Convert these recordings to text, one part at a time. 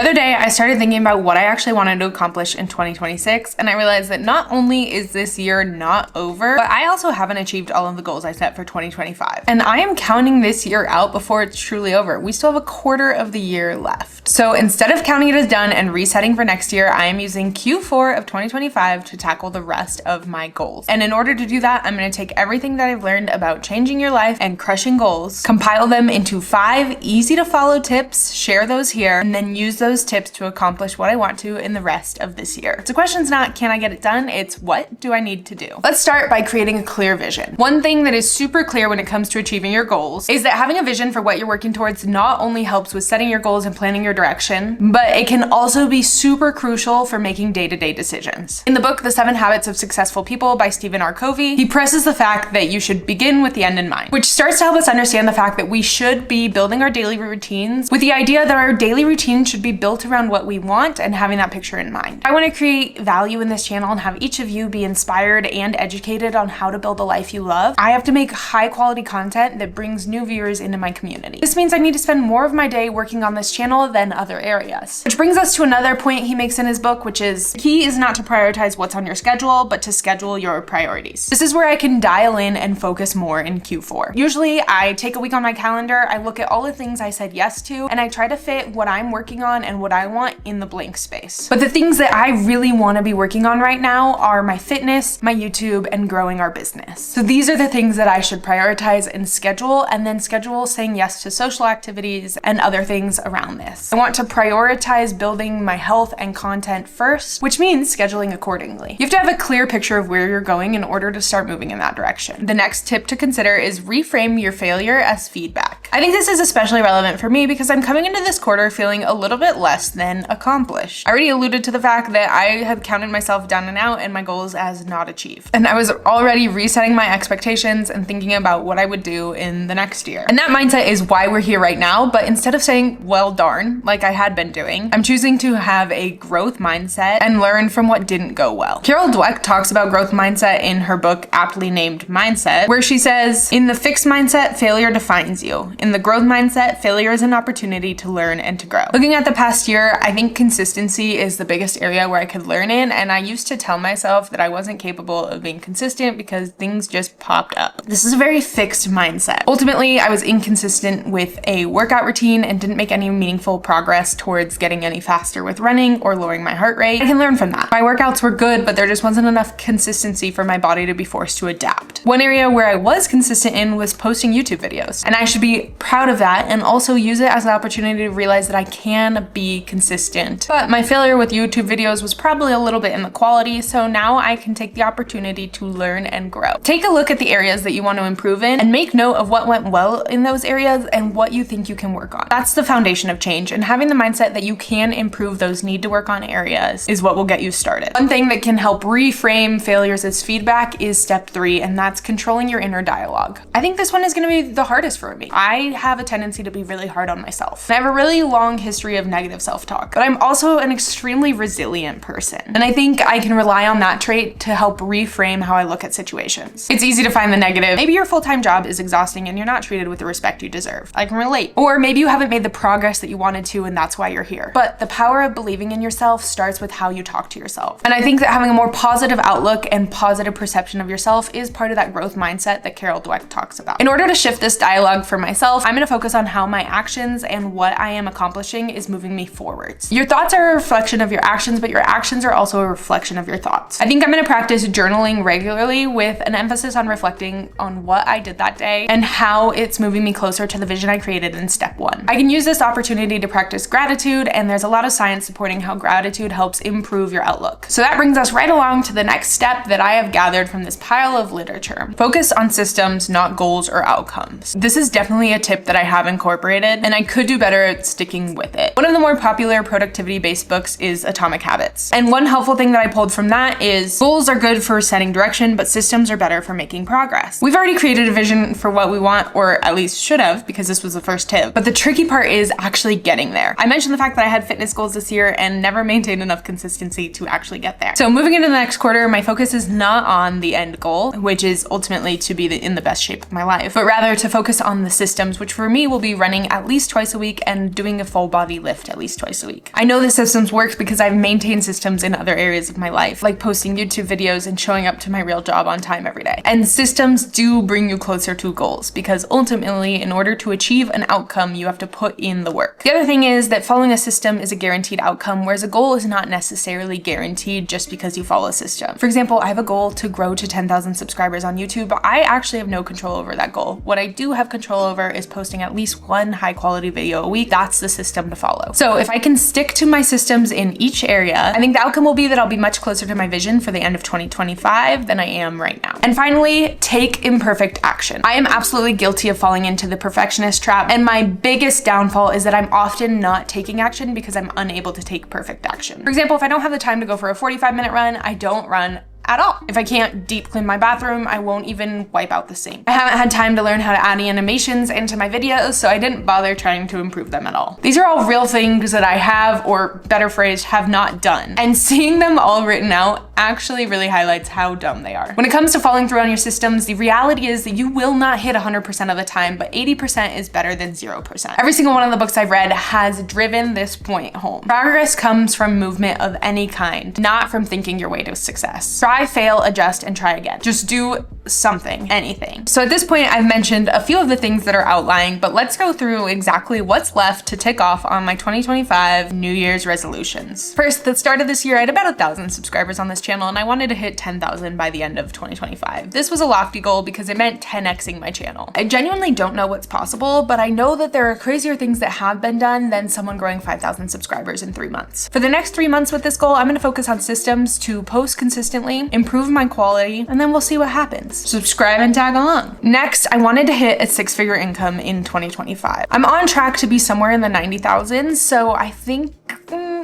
other day, I started thinking about what I actually wanted to accomplish in 2026, and I realized that not only is this year not over, but I also haven't achieved all of the goals I set for 2025. And I am counting this year out before it's truly over. We still have a quarter of the year left. So instead of counting it as done and resetting for next year, I am using Q4 of 2025 to tackle the rest of my goals. And in order to do that, I'm going to take everything that I've learned about changing your life and crushing goals, compile them into 5 easy to follow tips, share those here, and then use those tips to accomplish what I want to in the rest of this year. So the question's not, can I get it done? It's what do I need to do? Let's start by creating a clear vision. One thing that is super clear when it comes to achieving your goals is that having a vision for what you're working towards not only helps with setting your goals and planning your direction, but it can also be super crucial for making day-to-day decisions. In the book, The 7 Habits of Successful People by Stephen R. Covey, he presses the fact that you should begin with the end in mind, which starts to help us understand the fact that we should be building our daily routines with the idea that our daily routine should be built around what we want and having that picture in mind. I want to create value in this channel and have each of you be inspired and educated on how to build a life you love. I have to make high quality content that brings new viewers into my community. This means I need to spend more of my day working on this channel than other areas. Which brings us to another point he makes in his book, which is key is not to prioritize what's on your schedule, but to schedule your priorities. This is where I can dial in and focus more in Q4. Usually I take a week on my calendar, I look at all the things I said yes to, and I try to fit what I'm working on and what I want in the blank space. But the things that I really want to be working on right now are my fitness, my YouTube, and growing our business. So these are the things that I should prioritize and then schedule saying yes to social activities and other things around this. I want to prioritize building my health and content first, which means scheduling accordingly. You have to have a clear picture of where you're going in order to start moving in that direction. The next tip to consider is reframe your failure as feedback. I think this is especially relevant for me because I'm coming into this quarter feeling a little bit less than accomplished. I already alluded to the fact that I had counted myself down and out and my goals as not achieved. And I was already resetting my expectations and thinking about what I would do in the next year. And that mindset is why we're here right now, but instead of saying, well darn, like I had been doing, I'm choosing to have a growth mindset and learn from what didn't go well. Carol Dweck talks about growth mindset in her book, aptly named Mindset, where she says, in the fixed mindset, failure defines you. In the growth mindset, failure is an opportunity to learn and to grow. Looking at the past year, I think consistency is the biggest area where I could learn in, and I used to tell myself that I wasn't capable of being consistent because things just popped up. This is a very fixed mindset. Ultimately, I was inconsistent with a workout routine and didn't make any meaningful progress towards getting any faster with running or lowering my heart rate. I can learn from that. My workouts were good, but there just wasn't enough consistency for my body to be forced to adapt. One area where I was consistent in was posting YouTube videos, and I should be proud of that and also use it as an opportunity to realize that I can be consistent. But my failure with YouTube videos was probably a little bit in the quality, so now I can take the opportunity to learn and grow. Take a look at the areas that you want to improve in and make note of what went well in those areas and what you think you can work on. That's the foundation of change, and having the mindset that you can improve those need to work on areas is what will get you started. One thing that can help reframe failures as feedback is step 3, and that's controlling your inner dialogue. I think this one is going to be the hardest for me. I have a tendency to be really hard on myself. I have a really long history of negative self-talk, but I'm also an extremely resilient person. And I think I can rely on that trait to help reframe how I look at situations. It's easy to find the negative. Maybe your full-time job is exhausting and you're not treated with the respect you deserve. I can relate. Or maybe you haven't made the progress that you wanted to and that's why you're here. But the power of believing in yourself starts with how you talk to yourself. And I think that having a more positive outlook and positive perception of yourself is part of that growth mindset that Carol Dweck talks about. In order to shift this dialogue for myself, I'm going to focus on how my actions and what I am accomplishing is moving me forwards. Your thoughts are a reflection of your actions, but your actions are also a reflection of your thoughts. I think I'm going to practice journaling regularly with an emphasis on reflecting on what I did that day and how it's moving me closer to the vision I created in step 1. I can use this opportunity to practice gratitude, and there's a lot of science supporting how gratitude helps improve your outlook. So that brings us right along to the next step that I have gathered from this pile of literature. Focus on systems, not goals or outcomes. This is definitely a tip that I have incorporated, and I could do better at sticking with it. One of the more popular productivity-based books is Atomic Habits. And one helpful thing that I pulled from that is goals are good for setting direction, but systems are better for making progress. We've already created a vision for what we want, or at least should have, because this was the first tip. But the tricky part is actually getting there. I mentioned the fact that I had fitness goals this year and never maintained enough consistency to actually get there. So moving into the next quarter, my focus is not on the end goal, which is ultimately to be in the best shape of my life, but rather to focus on the systems, which for me will be running at least twice a week and doing a full body lift at at least twice a week. I know the systems work because I've maintained systems in other areas of my life, like posting YouTube videos and showing up to my real job on time every day. And systems do bring you closer to goals because ultimately, in order to achieve an outcome, you have to put in the work. The other thing is that following a system is a guaranteed outcome, whereas a goal is not necessarily guaranteed just because you follow a system. For example, I have a goal to grow to 10,000 subscribers on YouTube, but I actually have no control over that goal. What I do have control over is posting at least one high quality video a week. That's the system to follow. So if I can stick to my systems in each area, I think the outcome will be that I'll be much closer to my vision for the end of 2025 than I am right now. And finally, take imperfect action. I am absolutely guilty of falling into the perfectionist trap, and my biggest downfall is that I'm often not taking action because I'm unable to take perfect action. For example, if I don't have the time to go for a 45-minute run, I don't run at all. If I can't deep clean my bathroom, I won't even wipe out the sink. I haven't had time to learn how to add animations into my videos, so I didn't bother trying to improve them at all. These are all real things that I have, or better phrased, have not done. And seeing them all written out actually really highlights how dumb they are. When it comes to following through on your systems, the reality is that you will not hit 100% of the time, but 80% is better than 0%. Every single one of the books I've read has driven this point home. Progress comes from movement of any kind, not from thinking your way to success. Try, fail, adjust, and try again. Just do something, anything. So at this point, I've mentioned a few of the things that are outlying, but let's go through exactly what's left to tick off on my 2025 New Year's resolutions. First, at the start of this year, I had about 1,000 subscribers on this channel, and I wanted to hit 10,000 by the end of 2025. This was a lofty goal because it meant 10xing my channel. I genuinely don't know what's possible, but I know that there are crazier things that have been done than someone growing 5,000 subscribers in 3 months. For the next 3 months with this goal, I'm gonna focus on systems to post consistently, improve my quality, and then we'll see what happens. Subscribe and tag along. Next, I wanted to hit a 6-figure income in 2025. I'm on track to be somewhere in the 90,000s, so I think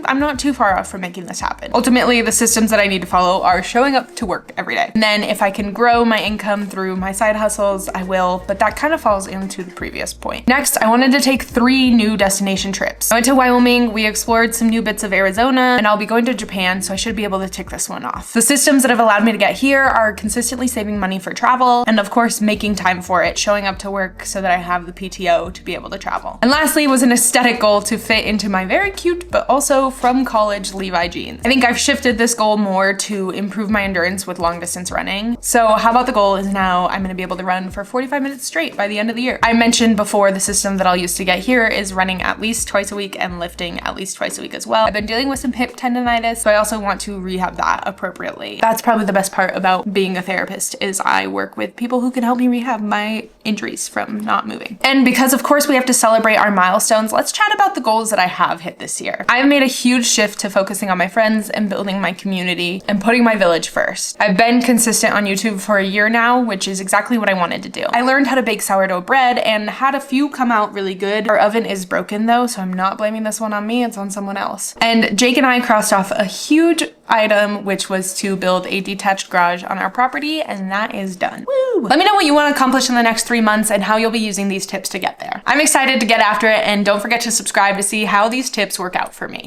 I'm not too far off from making this happen. Ultimately, the systems that I need to follow are showing up to work every day. And then if I can grow my income through my side hustles, I will, but that kind of falls into the previous point. Next, I wanted to take 3 new destination trips. I went to Wyoming, we explored some new bits of Arizona, and I'll be going to Japan, so I should be able to tick this one off. The systems that have allowed me to get here are consistently saving money for travel, and of course, making time for it, showing up to work so that I have the PTO to be able to travel. And lastly was an aesthetic goal to fit into my very cute, but also from college Levi jeans. I think I've shifted this goal more to improve my endurance with long distance running. So how about the goal is now I'm gonna be able to run for 45 minutes straight by the end of the year. I mentioned before the system that I'll use to get here is running at least twice a week and lifting at least twice a week as well. I've been dealing with some hip tendonitis, so I also want to rehab that appropriately. That's probably the best part about being a therapist is I work with people who can help me rehab my injuries from not moving. And because of course we have to celebrate our milestones, let's chat about the goals that I have hit this year. I've made a huge shift to focusing on my friends and building my community and putting my village first. I've been consistent on YouTube for a year now, which is exactly what I wanted to do. I learned how to bake sourdough bread and had a few come out really good. Our oven is broken though, so I'm not blaming this one on me, it's on someone else. And Jake and I crossed off a huge item, which was to build a detached garage on our property, and that is done. Woo! Let me know what you want to accomplish in the next 3 months and how you'll be using these tips to get there. I'm excited to get after it, and don't forget to subscribe to see how these tips work out for me.